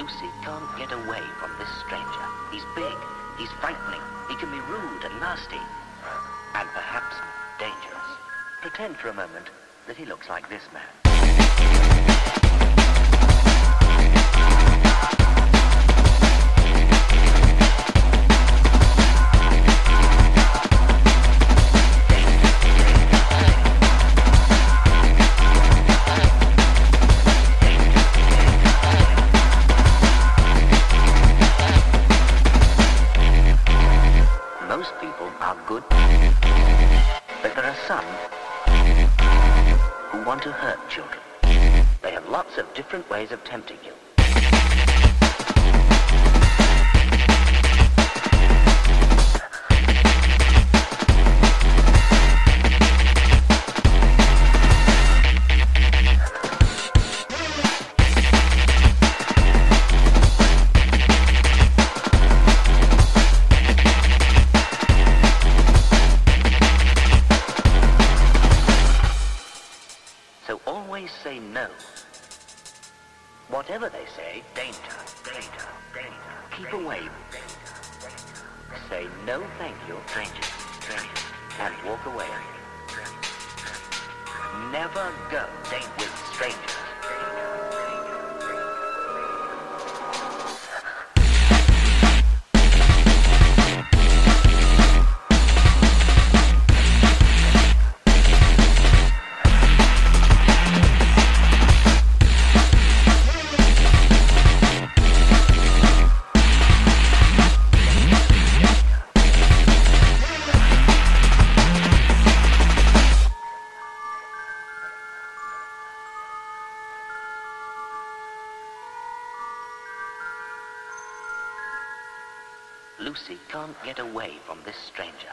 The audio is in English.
Lucy can't get away from this stranger. He's big, he's frightening, he can be rude and nasty, and perhaps dangerous. Pretend for a moment that he looks like this man. Most people are good, but there are some who want to hurt children. They have lots of different ways of tempting you. So always say no. Whatever they say, danger, danger, danger. Keep away. Say no thank you, strangers, strangers, and walk away. Never go date with strangers. Lucy can't get away from this stranger.